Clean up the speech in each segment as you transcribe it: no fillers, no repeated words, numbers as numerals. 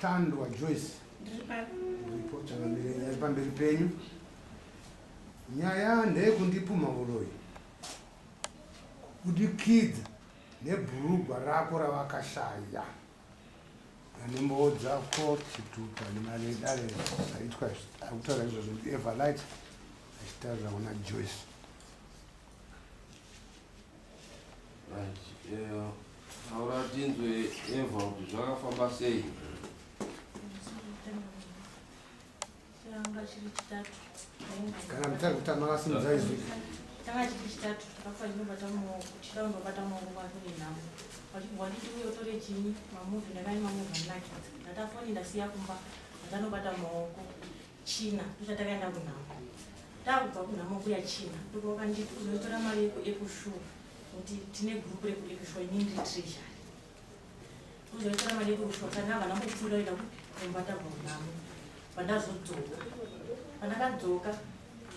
Tandwa Joyce report changamire pamberi penyu nyaya ndeyekundipuma uroyi kudikidza nebhurugwa rako ravakashaya anemboodza kotitupa nemaredare aitwa akutaura izvozvo Everlight achitaurira kuna Joyce. Taura tinzwe Eva kuti zvakafamba sei? Kana mutari kuti makasimudza izvi tanga chiri chitatu takafa chinobata muoko chida undobata muoko kwake nenhamo wanditi uye utore chini mamuvhi ndakani mamuvhi andinakidza ndatafoni ndasiya kumba ndanobata muoko china ndochatakaenda kunhamo takubva kunhamo kuya china ndokavakanditi uzotora mari yekushuwa kuti tine gurupu rekushuwa inini ndiri treasury uzotora mari yekushuwa kana havana kupfuura ida kumbata kunhamo pandazodzoka pandakadzoka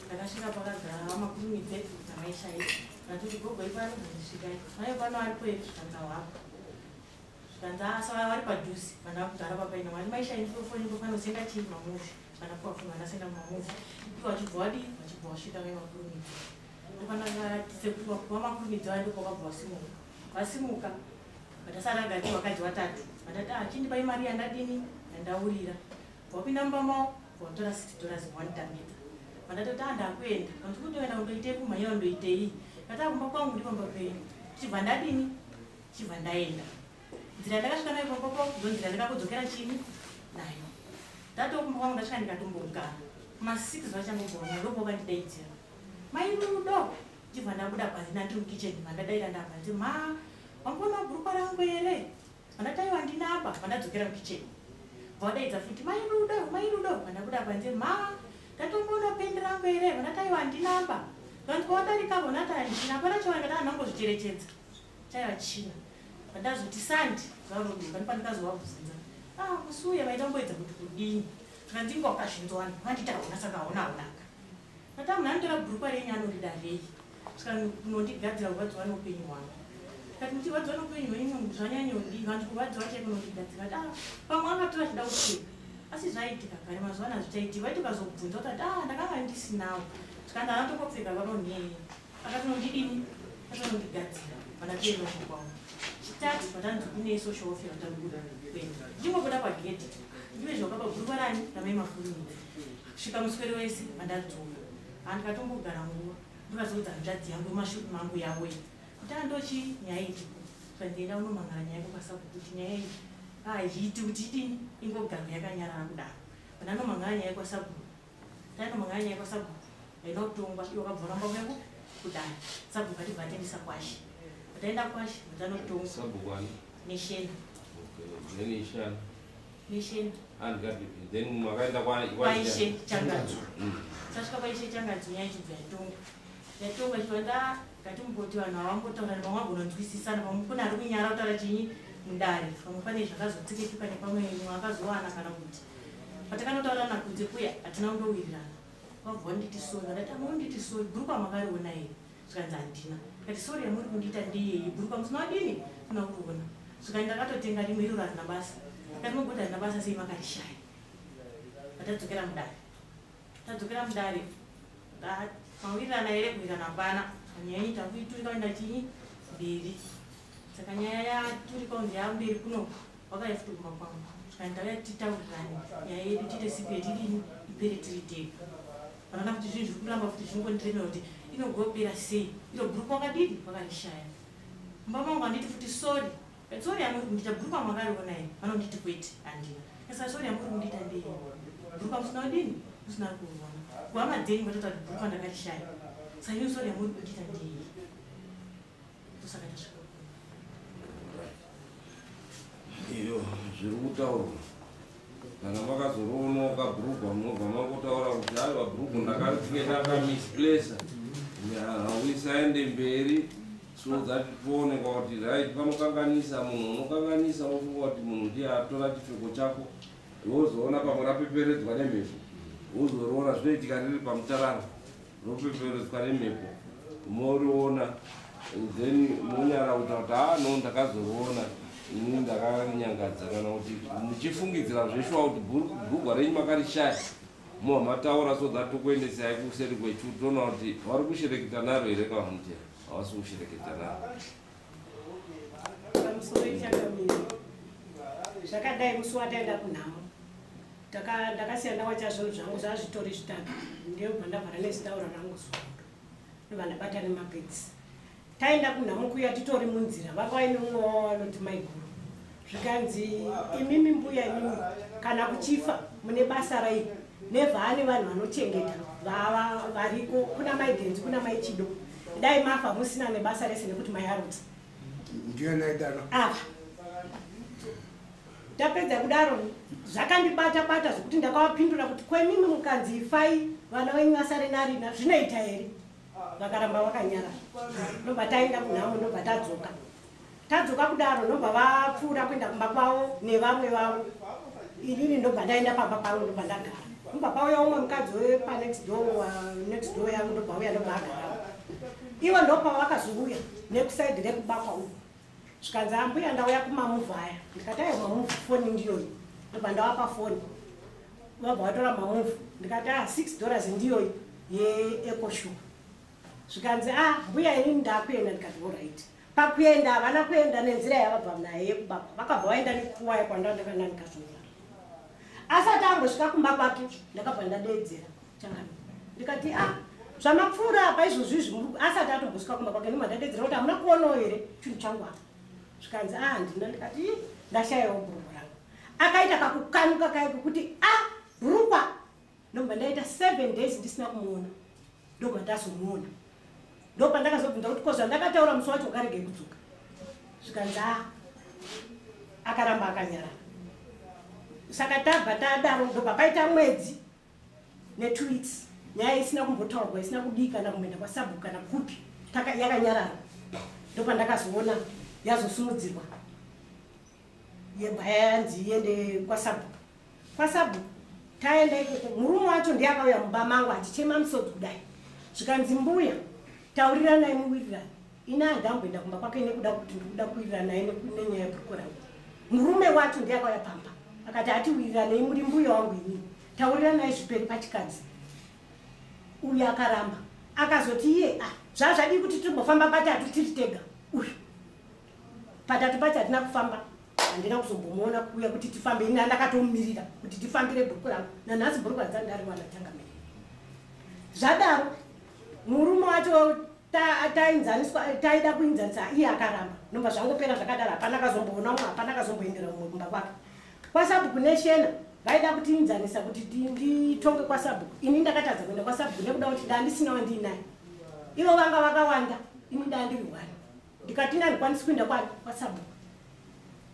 ndakasvika pakagara makurumidze namaishairi ndatuti gogo ipano ndisvikai naye pano ari kwedu zvikanza hwako zvikanza asava vari padhuzi pandakugara papaina mari maishairi fonipo panosenga chii mamuvhi pandakuwafuna ndasenda mamuvhi iwo wachibva wadi wachibva wasvika vai makurumidze ndopandakaratidze kuti wakuva makurumidze wai ndopakabva wasimuka wasimuka vandasaragati wakadzi watatu vandati achindipai mari yandadini yandaurira wapinda mumbamao watora $60 1 vandatoti andakuenda kanti kutoenda kundoitei kumhanya undoitei katakumba kwangu ndi pamba penyu chibva ndadini chibva ndaenda nzira ndakasvika nayo papapo ndo nzira ndakakodzokera chini nayo ndatokumba kwangu ndasvika ndikatombogara kuma6 vachangogona ndopokandidaidzira mairudo chibva ndabuda panzi ndandiri mukicheni vandadaira ndabvanzi ma wambona bhurukwa rangu here vandataiwa ndinapa vandadzokera mukicheni vadaidza futi mairudo vandabuda panzi ma ndatombona pendi rangu here vandataiwa ndinapa vandipawadarika vonati handina pana chiwanga ndanangozvicherechedza chaiva china vandazoti sandi varoduka ndipandikazovabvunza kusuya vaidamboedza kuti kudini zvikandinga wakazvinzwana vandita hona saka haonaonaka ndatamuna anotora bhurukwa renyu anorida rei svika kunondigadzira kurwadziwa neupenyu hwangu kati muchirwadziwa neupenyu hwenyu zvanyanyodii vandikuvadziwa chaikunondigadzira pamwe akatora chida kupfeka asi zvaitika kare mazuva ano hazvichaiti vai tikazobvunza kuti ndakanga ndisinawo zvikanda anatongopfeka vanonhei akatonondidini akatonondigadzira vanapieroku kwangu chitatu vatanzi kune social welfare vatanguda kuenda ndichingobuda pagedhi ndive zvakapa bhurukwa rani ramai mafurumidzi svika muswere wese vandadzoka handikatombogara nguva ndikazoudza hanzvadzi yangu yemashupi mangu yawoi kuti andochi nyaya iti svandienda unomangara nyaya kukasaku kuti nyaya iyi haiti kuti idini ingogarwa yakanyarara kudaro vandanomangara nyaya kwasabhuru ndanomangara nyaya kwasabhuru ainotongwa iwo kabva ramba kweku kudaro sabhuru katibva atendisa kwashi vataenda kwashi vatanotongwa nesheni nesheni kwaishe changadzo tasvika paishe changadzo nyaya ichibva yatongwa chivanda kati mumboti vanhu havambotaurani vamwe vagononzwisisana vamwe kuna ari kunyara kutaura chinyi mundare pamwe pane zvakazotseketuka nepamwe mwe akazowana kana kuti patakanotaurana kunze kuya hatina kundowirirana wabva nditi sori vandati amunditi sori bhurukwa makariona here zvikanzi handina kati sori yamuri kundiita ndiyei bhurukwa musina wadini kuna kuriona zvikani ndakatotenga rimwe iroro harina basa kati moguta harina basa sei makarishaya vatadzokera mudare tadzokera mudare mawirirana here kuwirirana hapana nyaya iyi takuiturika enda chinyi mberi saka nyaya yaturika unzi yamberi kuno wakaifuta kuma kwangu zvikandauya titaurirani nyaya yedu tiite siku yetidini ipere tiri tega vanoona kuti zvinhu zviri kuramba kuti zvinongondiremera kuti inogopera sei iro bhurukwa wakadini wakarishaya mumba mangu handiti futi sori sori yamuri kundiita bhurukwa makariona here vanonditi kwete handina asa sori yamuri kundiita ndei bhurukwa musina kudini musina kuona kuhama dzenyu matota kuti bhurukwa ndakarishaya sanyu sori yamuri kundiita ndei tosaka tasvika iyo zviri kutaurwa kana makazoronoka bhurugwa munobva mangotaura kuti aiwa bhurugwa ndakaripfeke ndakamisplesa hauisaende mberi so dzati toonekwa kuti right panokanganisa munhu unokanganisa wofunga kuti munhu ndiye atora chipfeko chako wozoona pamwe rapeperedzwa nemhepo wozoriona zvinoitika riri pamutarara ropeperedzwa nemhepo moriona then munyara kuti no ndakazoriona ini ndakanyangadza kana kuti muchifungidzira zveshuwa kuti bhurugwa renyu makarishaya muwa mataura so that tokuendesai kuseri kwechutu toona kuti vari kushereketa naro here kana kuti havasi kushereketa naro. Pamusoro ichakamira zvakadai musi wataenda kunhamo ndakasiyana wachazvinhu zvangu zvazvitori zvitatu ndiyobva ndabvara nezitaura rangu zuva ndobva ndabata nemapedzi. Taenda kunhamo kuya titori munzira vakaine mumwe wavo vanoti maiguru zvikanzi imimi mbuya imimi kana kuchifa mune basa rai nevhane vanhu vanochengeta variko kuna maidhenzi kuna maichido dai mafa musina nebasa rese nekuti maiarutsa ndiyo naidaro apa tapedza kudaro zvakandibata zvokuti ndakavapindura kuti kwemimi mukanzi ifai vana venyu vasare narina zvinoita here vakaramba vakanyara. Ndobva taenda kunhamo ndobva tadzoka kudaro ndobva vapfuura kuenda kumba kwavo nevamwe vavo. Inini ndobva ndaenda pamba pavo ndobva ndagara. Kumba kwavo umwe mukadzi wepa next door yangu ndobva uya ndobva agara. Ivo ndopa vakazouya nekusaidhi rekubakwa uku. Zvikanzi ambuya ndauya kumamuvha aya. Ndikati ayo mamuvha foni ndiyoyo. Ndobva ndavapa foni. Vabva vatora mamuvha. Ndikati $6 ndiyoyo yeEcoShow. Zvikanzi mbuya inini ndakuenda. Ndikati alright. Pakuenda havana kuenda nenzira yavabva naye yekubakwa. Vakabva vaenda nekuwaya kwandandakanda ndikazvona. Asati angosvika kumba kwake ndakabva ndadeedzera changani. Ndikati zvamapfuura apa izvozvizvi asati atombosvika kumba kwake ndimandadedzera kuti hamuna kuonawo here chinhu changu apa. Zvikanzi handina. Ndikati ndashayawo bhurukwa rangu. Akaita kakukanuka kaiko kuti bhurukwa. Ndobva ndaita 7 days ndisina kumuona. Ndobva ndazomuona. Ndobva ndakazobvunza kuti kozva ndakataura musi wacho ukarege kudzoka. Zvikanzi akaramba akanyarara. Saka tabva tadaro ndobva paita mwedzi ne2 weeks nyaya isina kumbotaurwa isina kudii kana kumboenda kwaSabhuku kana kupi yakanyarara. Ndobva ndakazoona yazosumudzirwa yebva yanzi iende kwaSabhuku. Taenda ikoko murume wacho ndiye akauya mumba mangu achichema musodzi kudai. Zvikanzi mbuya tauriranai muwirirani. Ina handamboenda kumba kwake nekuda kuti ndikuda kuwirirana naye nenyaya yebhuruku rangu. Murume wacho ndiye akauya pamba akati atiwirirane muri mbuya wangu inini tauriranai zviperi pachikadzi. Uyu akaramba akazoti iye zvazvadi kuti timbofamba patatu tiri tega. Uyu patatu pacho hatina kufamba handina kuzombomuona kuuya kuti tifambe. Ini ndakatomumirira kuti tifambire bhuruku rangu nanhasi bhuruku hadzandari wana tangamiri. Zvadaro murume wacho taida kuinzanisa iye akaramba. Ndobva zvangopera zvakadaro hapana kazomboona umwe hapana kazomboendera mumwe kumba kwake. KwaSabhuku neshena vaida kutiinzanisa kuti nditonge kwaSabhuku. Ini ndakatadza kuenda kwaSabhuku nekuda kuti ndandisina wandinaye. Ivo vanga vakawanda ini ndandiri wani. Ndikati ndikwanisi kuenda kwaSabhuku.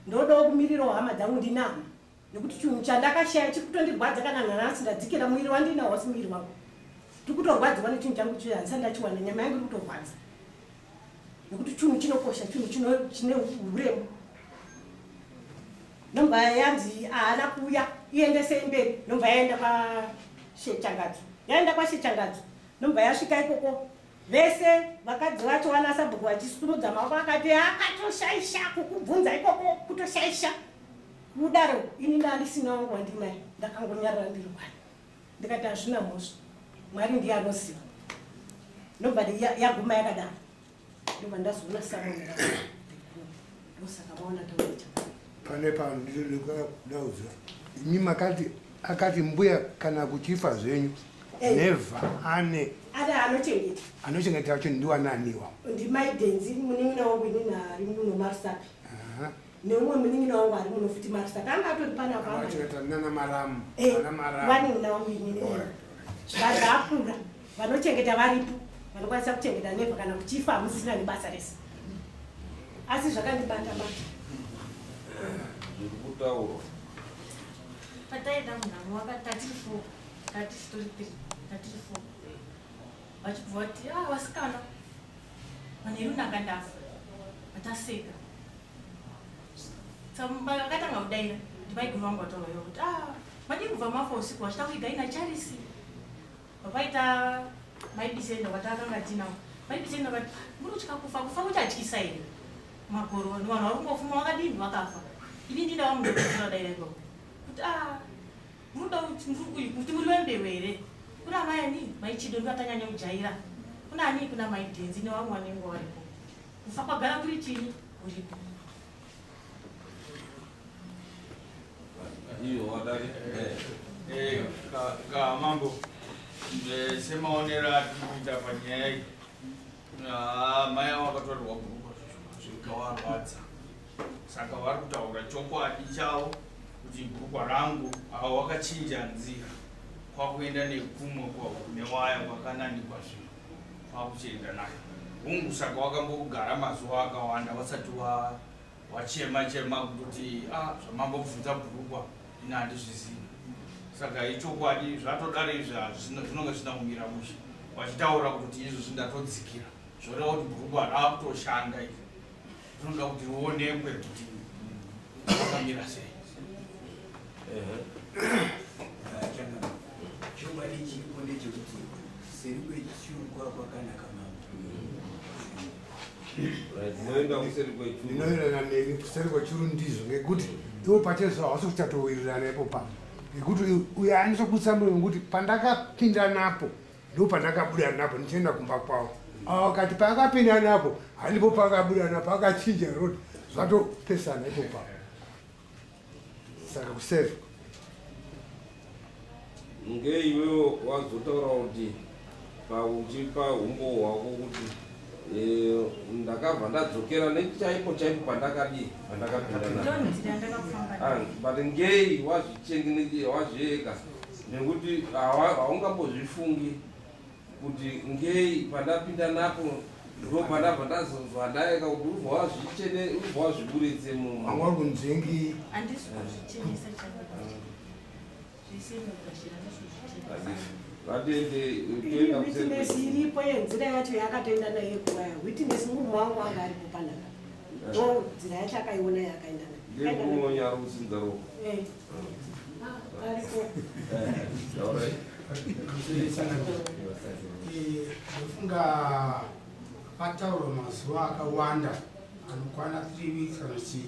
Ndodawo kumirirawo hama dzangu ndinama nekuti chinhu chandakashaya chikutondirwadza kana nanhasi ndadzikira mwiri wandinawo wasi mwiri wangu. Tikutorwadziwa nechinhu changu chiya handisati ndachiwana nyama yangu iri kutorwadza. Nekuti chinhu chinokosha chinhu chine uremu. Ndobva yanzi haana kuuya iendesei mberi. Ndobva yaenda kwaShechangadzo. Yaenda kwaShechangadzo ndobva yasvika ikoko vese vakadzi vacho vanaSabhuku vachisumudza maoko akati akatoshaisha kukubvunza ikoko kutoshaisha. Kudaro ini ndandisina wangu wandinaye ndakangonyarara ndiri wani. Ndikati hazvina mhosva Mwari ndiye anoziva. Ndobva yaguma yakadaro. Ndobva ndazoona Samuel ndosaka maona tauricha pane pano ndauza imi akati mbuya kana kuchifa zvenyu neva anochengeta wacho ndiwananiwa ndimaidhenzi munin'ina wangu inini ari muno Marisapi neumwe munin'ina wangu ari muno futi Marisapi anga atori pana vanochengeta nana maramu vanin'ina wangu inini zvazakura vanochengeta varipo vanokwanisa kuchengeta neva kana kuchifa hamusina nebasa rese asi zvakandibata Zvirikutaurwa. Pataenda munhamo waka34 vachibva vati vasikana vane runaka ndafa vataseka. Saka vakatanga kudaira ndivaiguru vangu vataurayo kuti madi kubva mafa usiku vachida kuigaina Charisi. Vapaita maibisenda vatakanga tinawo maibisenda vati murikutya kufa kuti atyisa here. makoroni vanhu vari kungofuma vakadini vakafa ini ndida vamundokuura daireko kuti munoda kuti muri vembeu here kuna maani maichido ndivatanyanya kujaira kuna ani kuna maidhenzi nevamwe vanenge varipo kufa kwagara kuri chini kuripo iyo wadari mambo semaonera atikuita panyaya iyi mai avo vakatorerwa bhuruka zvikavarwadza saka vari kutaura chokwadi chavo kuti bhurukwa rangu avo vakachinja nzira kwakuenda nekumwe newaya kwakananikwa zvinhu kwakuchienda nayo hungu saka wakambogara mazuva akawanda vasati wachema kutoti zvamambobvunza bhurukwa ina handizvizivi saka ichokwadi zvatodaro izvi zvinonge zvisina kumira mushe vachitaura kuti izvo zvindatodzikira zvoreva kuti bhurukwa raakutoshanda izvi zvinoda kuti rionekwe kuti vakamira sei. chokwadi chiripo ndechekuti seri kwechirukwa kwakanaka ndinoenderana neni kuseri kwechuru ndizvo ngekuti iwo pachezvo hawasi kuchatowirirana ipopa ngekuti uyo anisokutsamura ngekuti pandakapinda napo ndo pandakabuda napo ndichienda kumba kwavo akati paakapinda napo handipo paakabuda napo akachinja rodi zvatopesana ipopa saka kuseri ngeiwewo wazotaura kuti pauchipa umbo hwako kuti ndakabva ndadzokera nechaipo pandakadii pandakapinda but ngei wazvieka nekuti haungambozvifungi kuti ngei pandapinda napo ndo pandabva ndazonzwa ndaeka kuti ubva wazviburitse mumwe uri kunzengi witness iripo yenzira yacho yakatoenda naye kuwaya witness munhu wangu anga aripo panaka ndo nzira yacho akaiona yakaenda ngeunonyarusinzaro aripo ndofunga pataurwa mazuva akawanda anokwana 3 weeks kana kuti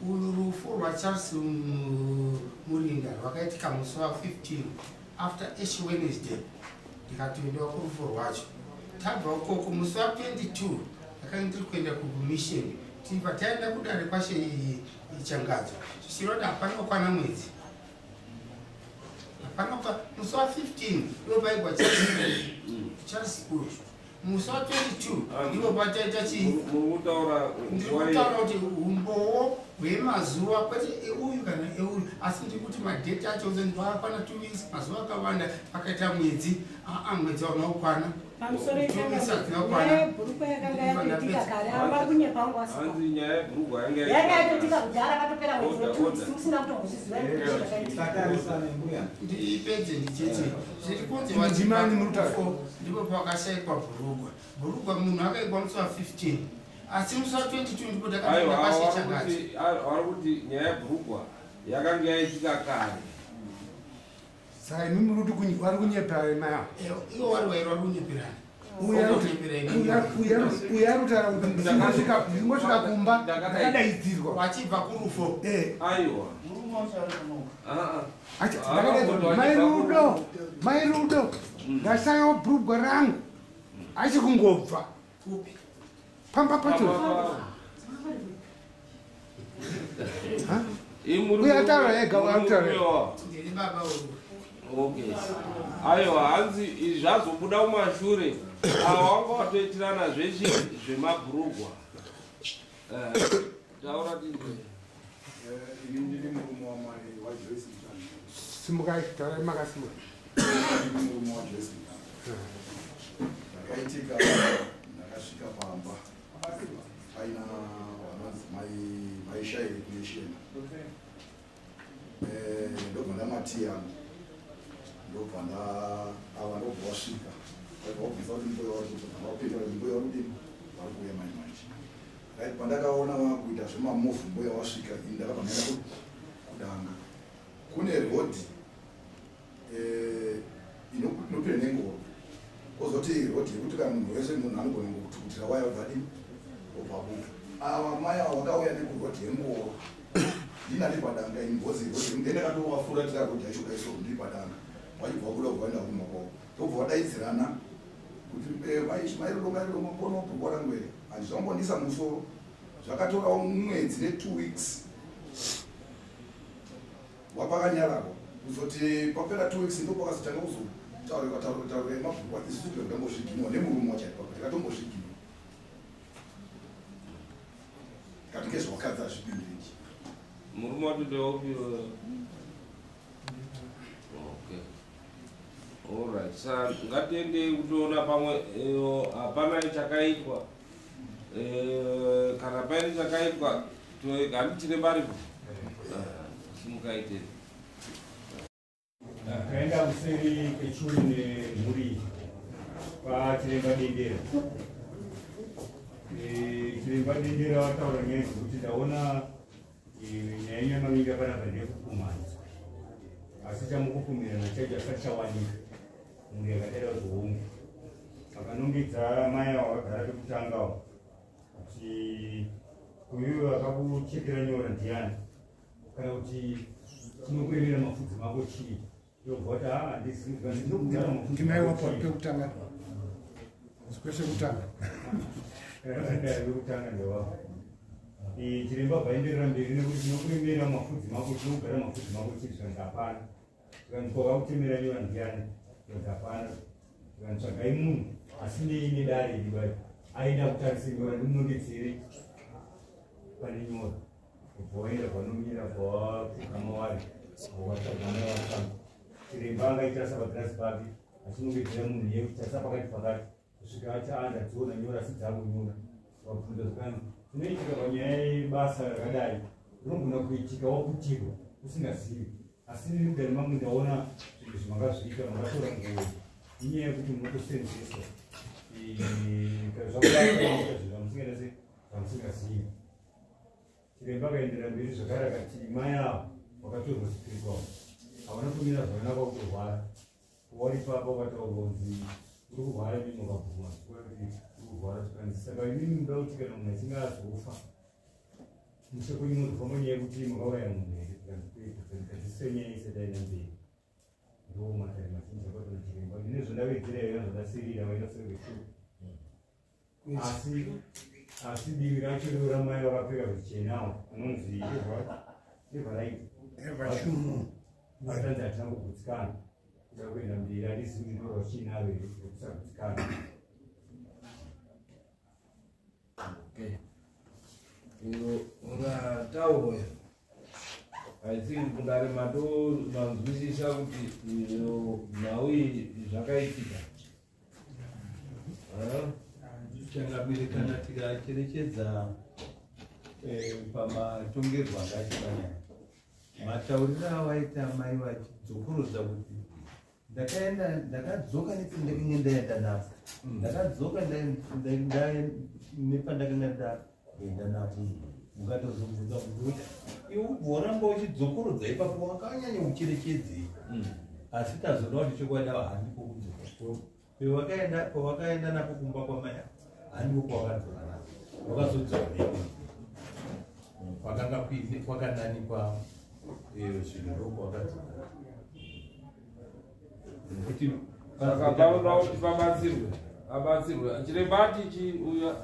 uru rufu rwacharles murinda rwakaitika musi wa15 after Ash Wednesday ndikatoendawo kurufu rwacho tabva ukoko musi wa22 ndakange ndiri kuenda kumission tibva taenda kudare kwashe ichangadzo zvichirota hapana kukwana mwedzi hapana musi wa15 ivo vaigwa Charles Bush musi wa22 ivo vataita murikutaura kuti umbowo hwemazuva kwete euyu kana euyu asi ndikuti madheti acho vakwana 2 weeks mazuva akawanda pakaita mwedzi mwedzi waunokwana pamusoro yebhurukwa yakanga yapedika kare amba kunyepa wangu hanzi nyaya yebhurukwa yanga yapedika kudhara katopera mwedzi usina kutozviziva ipedze ndichete zviri kunzi vachimani murutafo ndipo pakashayikwa bhurukwa munhu akaikwa musi wa15 asi musi wa22 ndipo takaaaa vari kuti nyaya yebhurukwa yakanga yaitika kare saka imi muri kuti vari kunyepera maya ivo vari vairwa kunyeperana uyo arikutaura kuti ndingosvika kumba ndakadaidzirwa wachibva kurufo aiwa mai rudo ndasangawo bhurugwa rangu achi kungobva pamba pacho uyo ataura ega arikutaura ndiri baba aiwa hanzi zvazobuda mumashure ava wanga watoitirana zveshe zvemabhurugwa taura ini ndiri murume wamai wajoyce mutani simukai taurai makasimuka murume wajoyce mutani zvakaitika ndakasvika pamba paina maisha recreation ndobva ndamati yangu ndobva ava ndobva wasvika vaibvisa kuti mboyawapinda mboya rudini vari kuuya mai manje right pandakaona vakuita zvemamovhu mboya wasvika ini ndakabva ndaenda kudanga kune rodhi inopinda nengoro kozoti rodhi yekuti kana munhu wese munhu anogona kutukutira waya vadini obva buka ava mai ava vakauya nekuroti yengoro ndina nepadanga ingozi ndene katowafura kuti aishokaiswa ndiri padanga wachibva kuda kuvaenda kumwa kwavo tobva vadaidzirana kuti mairodomairodomo mbonobhukwa rangwere handizvambondisa musoro zvakatorawo mwedzi ne2 weeks wapakanyararwa kuzoti papera 2 weeks ndopakazotanga kuzotaurira mabhuku atisu tikambosvikinwa nemurume wachaipa kuti tikatombosvikinwa katinge zvawakadzi azvipindirechi murume watotowapiwa. Okay, alright. Sa ngatiende kutoona pamwe hapana chakaitwa kana paine chakaitwa handitine maripo simukaitei kaenda kuseri kwechuri nemhuri kwachiremba dendera. Chiremba dendera wataura nyaya dzekuti ndaona nyaya yemamingi panapa ndeyekukumanisa, asi chamukukumirana chacho asati chawanika mhuri yakadera kuzounga. Akanongedza mai avo vagara pekutangawo kuti uyu akakuchekera nyora ndiani kana kuti tinokuemera mafudzi mako chii yobva kuti ndimai wapo pekutanga kweshe kutanga yekutanga ndewavo. Chiremba bvaenderera mberi nekuti tinokuemera mafudzi mako tinogara mafudzi mako chii zvanzi hapana. Tikanzwa wakakutemera nyora ndiani zvanzi hapana. Tikantsvagai munhu asinei nedare ribai aida kutarise nyora ndimunongedzere pane nyora ubvoenda panomira pawakama watsvagana watanga. Chiremba angaita sabagirasi pake achinongedzera munhu yekutarisa pakati pakati kusvika achaandadziona nyora asi dzakunyora wabvunza zvakanzi zvinoitika panyaya yebasa rakadai rinogona kuitika wakutirwa usingazivi, asi nigari mamwe ndaona zvinhu zvimangazviita mangatora nguo inyaya yekuti munotosenzesa zvakuaita zvinhu vamusinganase vamusingazivi. Chiremba akaenderera mberi zvakare akati mai avo vakatorwa spiritual havana kumira zvakanaka kutorwara wari ipapo vakataurwa kunzi uri kurwara mimi wakabvuma kuti uri kurwara zvikanzi saka inini muda kuti kana munhu achinge azofa mushoko inozofamba nyaya yekuti makauraya munhu here tikazise nyaya isadaina mberi ndo matare mazhinji akatona chiremba ine zvondavedzera iyo zvondasirira vainasevetu asi divi racho ndo ramai vakapfeka zvichenawo anonzi evaraiti evashumu matanzi hatina kugutsikana kuda kuenda mberi hadizivi ndorwa chiinavo here kusagutsikana. ngataurwa I think kungari manzwisisa kuti nhau iyi zvakaitika tichangabirikana tikacherechedza pamatongerwa ngachipanyaya matauriro awaita mai vachidzokorodza kuti ndakadzoka nepandakanga ndaenda napo ndakadzoka nepandakanga ndaenda napo mukatozobvunza kuti iwe voramba uchidzokorodza ipapo wakanyanya ucherechedzei asi tazoda kuti chokwadi handipo kudzoka pawakaenda napo kumba kwamai handipo kwakadzoka napo wakazodzoka kwakanga kwakananikwa zvinhu rokwakadzoka kuti saka pauda kuti abatsirwe chiremba ati uya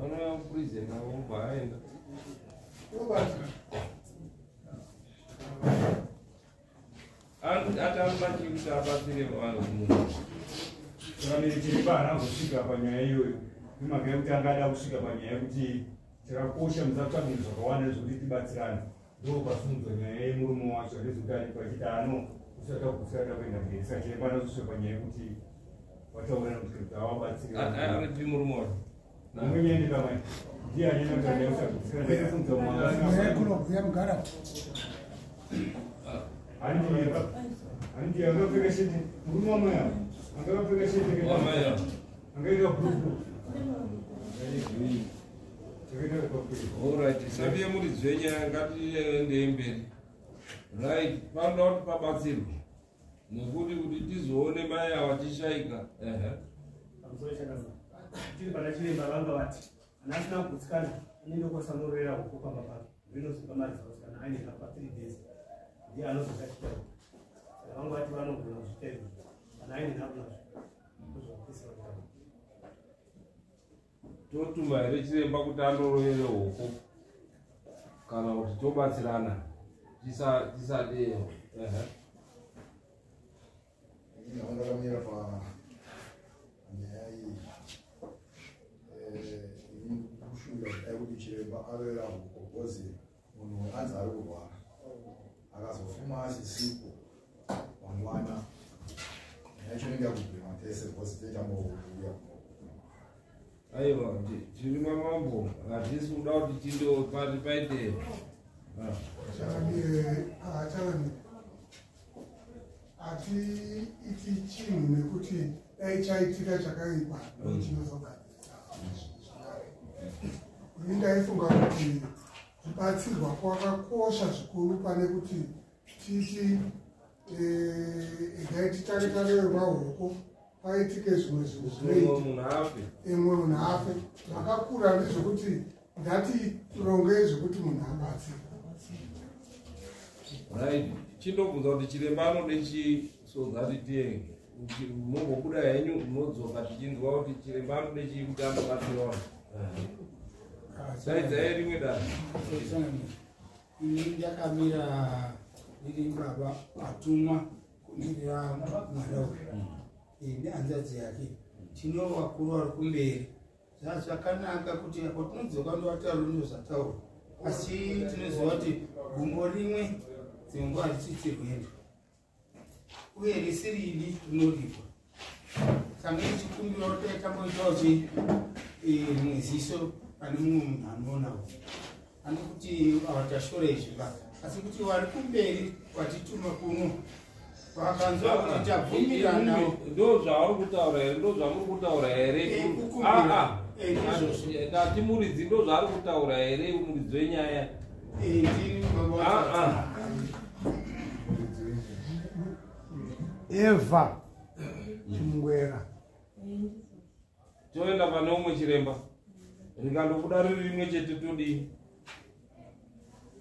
ana prison ubva aenda atamba chikuti abatsire vanhu. Saka miri chiremba haana kuzosvika panyaya iyoyo nemhaka yekuti angada kusvika panyaya yekuti chakakosha musakutamiri zvakawanda zvokuti tibatsirane ndo kwasumudzwa nyaya yemurume wacho ndezvekuti anikwa achiti ano usati akugutsikana kuenda mberi. Saka chiremba anozosvika panyaya yekuti wataurana kuti avabatsire aripi murume wacho munyendi kamai ndiye anyanya kuti anya usagutsikana ndekufunza mwana mugara handi angapfeka sheti murume wamaya angapfeka sheti angaita bhuku alright. Sabiye muri dzvenya ngatiende mberi. Right, panoda kuti pabatsirwe nekuti kuti tizoone mai ava tishaika. tiri pana chiremba vanga vati ana asina kugutsikana Nindokwasanorera huko pamba vinosuka mari dzakasiyana aine kapa 3 days ndiye anozokachita saka vangu vati vanogona kuzvita kana aine nhapu nazvo kuzvakupisa totuma here chiremba kuti andoroyere huko kana kuti tobatsirana tisadeyo vandakamira panyaya iyi kushuvira kudai kuti chiremba aroyera huko bhozi munhu anzi ari kurwara akazofuma asisipo mangwana yacho nenge yakubhema tese bhozi techambouya aiwa tiri mamambo hatisi kuda kuti tindo pati paite hatiiti chinhu nekuti dai chaitika chakaipa ndochinozobatsira ini ndaifunga kuti kubatsirwa kwakakosha zvikuru pane kuti titi dai titaretarerwa huko paitike zvimwe zvinhu zvinoitimwe munhu afe zvakakura ndezvekuti ngatirongei zvekuti munhu abatsirwa right chindobvunza kuti chiremba anode chi so that it mungobuda henyu munodzoka tichinzwa kuti chiremba anode chi kuti anobatsirwa saidza rimwe dano ini ndakamira ndiri baba atumwa kumirira mwana nehanzvadzi yake tino vakuru vari kumberi zvakanaka kuti apo tinodzoka ndovataura ndozvataura asi tinoziva kuti gumbo rimwe dzimwe nguva richitsirwendo uye risiridi rinodiwa saka ichikumbira kuti aitamboitawo mweziso pane mumwe munhu anoonawo ani kuti avatashore izviba asi kuti vari kumberi watituma kuno vakanzwa kuti tabvumiranawo ndo zvauri kutaura here ndo zvamuri kutaura here tatimuridzi ndo zvaari kutaura here muridzi wenyaya eva chimungwera toenda pane umwe chiremba rikandobuda riri rimwe chete todii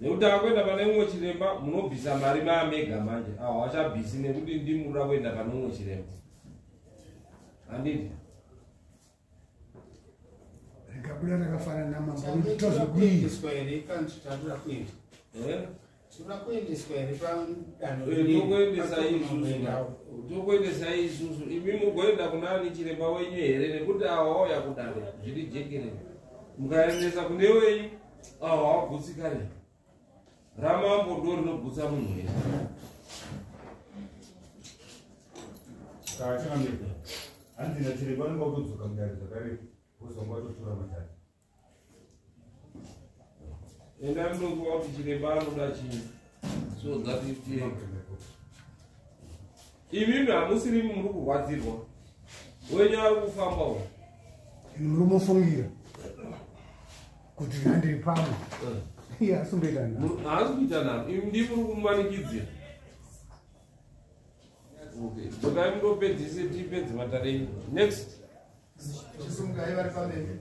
nekuti akuenda pane umwe chiremba munobvisa mari maamega manje hawachabvisi nekuti ndimuda kuenda pane umwe chiremba handiti rikabuda rakafanana namambo tozodii tokuendesa isusu imi mugoenda kunani chiremba wenyu here nekuti awauya kudare zviri jekere mukaendesa kune wenyu hawagutsikane ramambo ndo rinogutsa munhu wese kachangamira handina chiremba nonga kutodzoka mudare zvakare wozonga watotora matatu enda rinonguva kuti chiremba anoda chii so that imimi hamusiri muri kurwadzirwa wenyu ari kufambawo muri mufungira kuti handiri pamwe iye asumboita nhamo haasi kuita nhamo imi ndimuri kumanikidzira dzokai mundopedzise tipedze matarenyu next chisungai vari pamberi